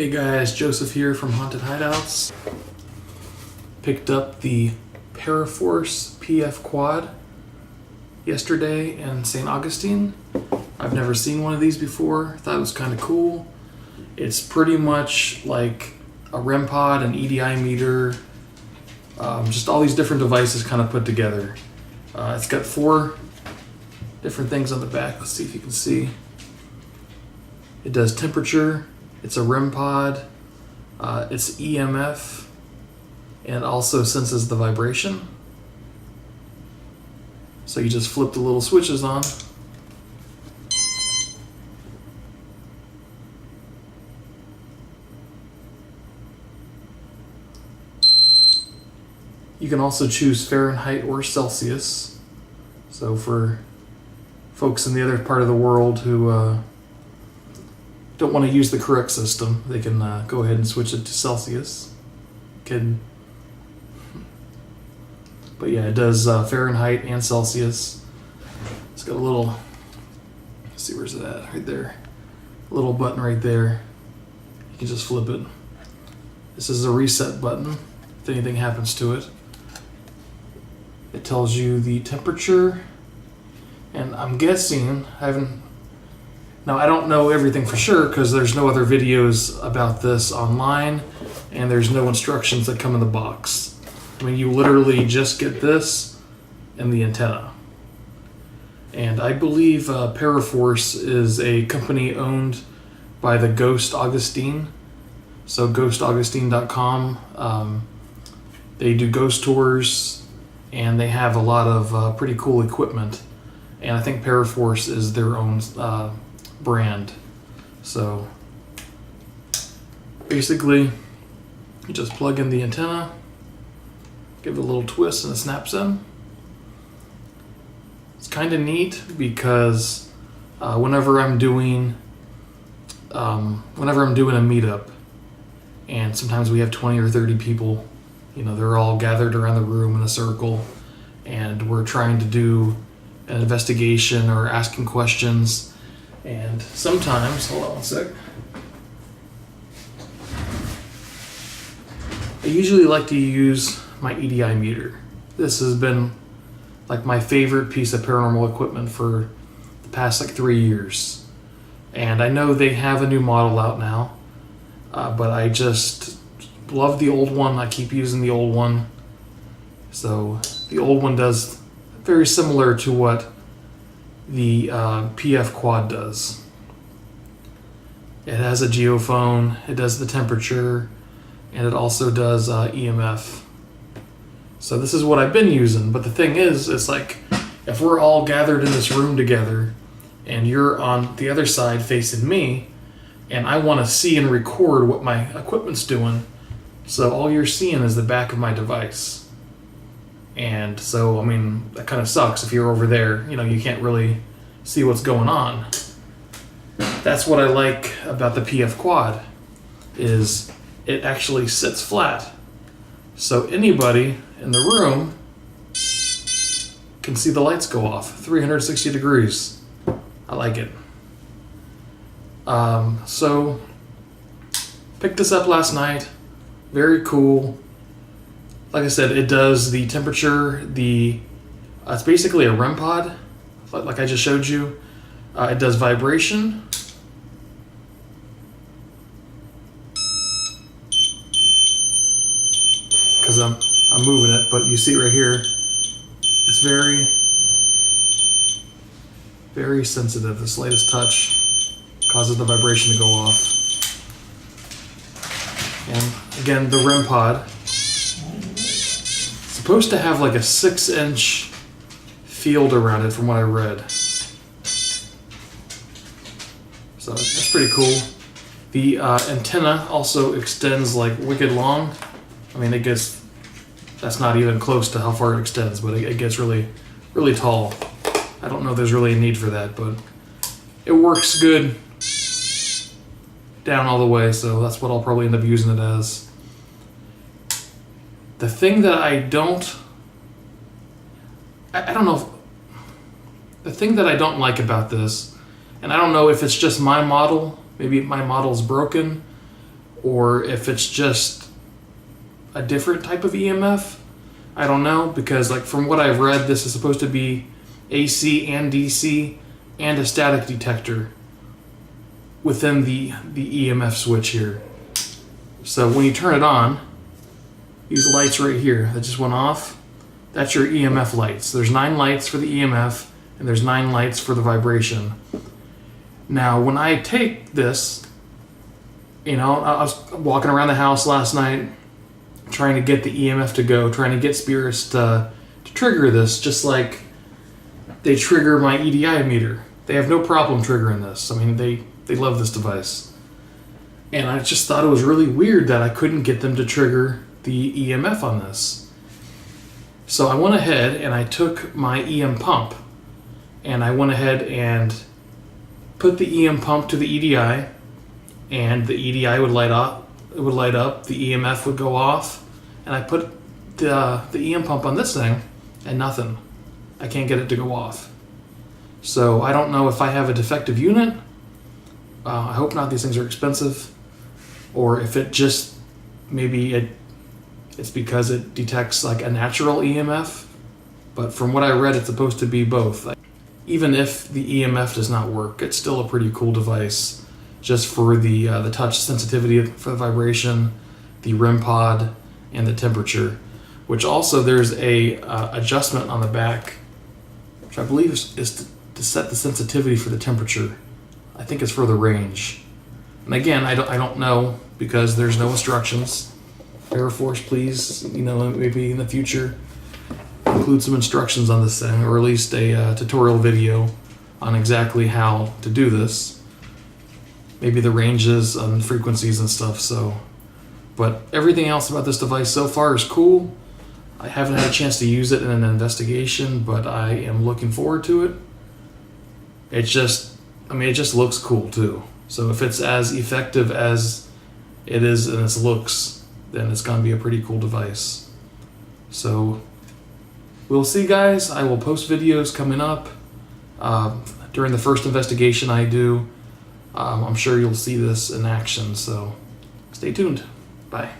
Hey guys, Joseph here from Haunted Hideouts. Picked up the ParaForce PF Quad yesterday in St. Augustine. I've never seen one of these before. Thought it was kind of cool. It's pretty much like a REM Pod, an EDI meter, just all these different devices kind of put together. It's got 4 different things on the back. Let's see if you can see. It does temperature. It's a REM Pod, it's EMF, and also senses the vibration. So you just flip the little switches on. You can also choose Fahrenheit or Celsius. So for folks in the other part of the world who don't want to use the correct system, they can go ahead and switch it to Celsius. But yeah, it does Fahrenheit and Celsius. It's got a little, let's see, where's it at? Right there. A little button right there. You can just flip it. This is a reset button if anything happens to it. It tells you the temperature, and I'm guessing, now, I don't know everything for sure because there's no other videos about this online and there's no instructions that come in the box. I mean, you literally just get this and the antenna. And I believe ParaForce is a company owned by the Ghost Augustine. So ghostaugustine.com. They do ghost tours and they have a lot of pretty cool equipment. And I think ParaForce is their own brand. So basically you just plug in the antenna, give it a little twist, and it snaps in. It's kind of neat because whenever I'm doing a meetup, and sometimes we have 20 or 30 people, you know, they're all gathered around the room in a circle and we're trying to do an investigation or asking questions. And sometimes, hold on one sec. I usually like to use my EDI meter. This has been like my favorite piece of paranormal equipment for the past 3 years. And I know they have a new model out now, but I just love the old one. I keep using the old one. So the old one does very similar to what the PF Quad does. It has a geophone, it does the temperature, and it also does EMF. So this is what I've been using, but the thing is, it's like, if we're all gathered in this room together, and you're on the other side facing me, and I want to see and record what my equipment's doing, so all you're seeing is the back of my device. And so, I mean, that kind of sucks if you're over there, you know, you can't really see what's going on. That's what I like about the PF Quad, is it actually sits flat. So anybody in the room can see the lights go off 360 degrees. I like it. So picked this up last night. Very cool. Like I said, it does the temperature, it's basically a REM Pod, like I just showed you. It does vibration. Because I'm moving it, but you see right here, it's very, very sensitive. The slightest touch causes the vibration to go off. And again, the REM Pod, supposed to have like a 6-inch field around it from what I read. So that's pretty cool. The antenna also extends like wicked long. I mean, that's not even close to how far it extends, but it gets really, really tall. I don't know if there's really a need for that, but it works good down all the way, so that's what I'll probably end up using it as. The thing that I don't know, the thing that I don't like about this, and I don't know if it's just my model, maybe my model's broken, or if it's just a different type of EMF. I don't know, because like from what I've read, this is supposed to be AC and DC and a static detector within the EMF switch here. So when you turn it on, these lights right here that just went off, that's your EMF lights. There's 9 lights for the EMF and there's 9 lights for the vibration. Now when I take this, you know, I was walking around the house last night trying to get the EMF to go, trying to get spirits to trigger this, just like they trigger my EDI meter. They have no problem triggering this. I mean, they love this device. And I just thought it was really weird that I couldn't get them to trigger the EMF on this. So I went ahead and I took my EM pump and I went ahead and put the EM pump to the EDI, and the EDI would light up. It would light up, the EMF would go off, and I put the EM pump on this thing and nothing. I can't get it to go off. So I don't know if I have a defective unit. I hope not. These things are expensive. Or if it just, maybe it's because it detects like a natural EMF. But from what I read, it's supposed to be both. Even if the EMF does not work, it's still a pretty cool device, just for the touch sensitivity for the vibration, the REM pod, and the temperature. Which also there's a adjustment on the back, which I believe is to set the sensitivity for the temperature. I think it's for the range. And again, I don't know, because there's no instructions. ParaForce, please, you know, maybe in the future include some instructions on this thing, or at least a tutorial video on exactly how to do this. Maybe the ranges and frequencies and stuff. So, but everything else about this device so far is cool. I haven't had a chance to use it in an investigation, but I am looking forward to it. It just looks cool too. So if it's as effective as it is in its looks, then it's going to be a pretty cool device. So we'll see, guys. I will post videos coming up during the first investigation I do. I'm sure you'll see this in action, so stay tuned. Bye.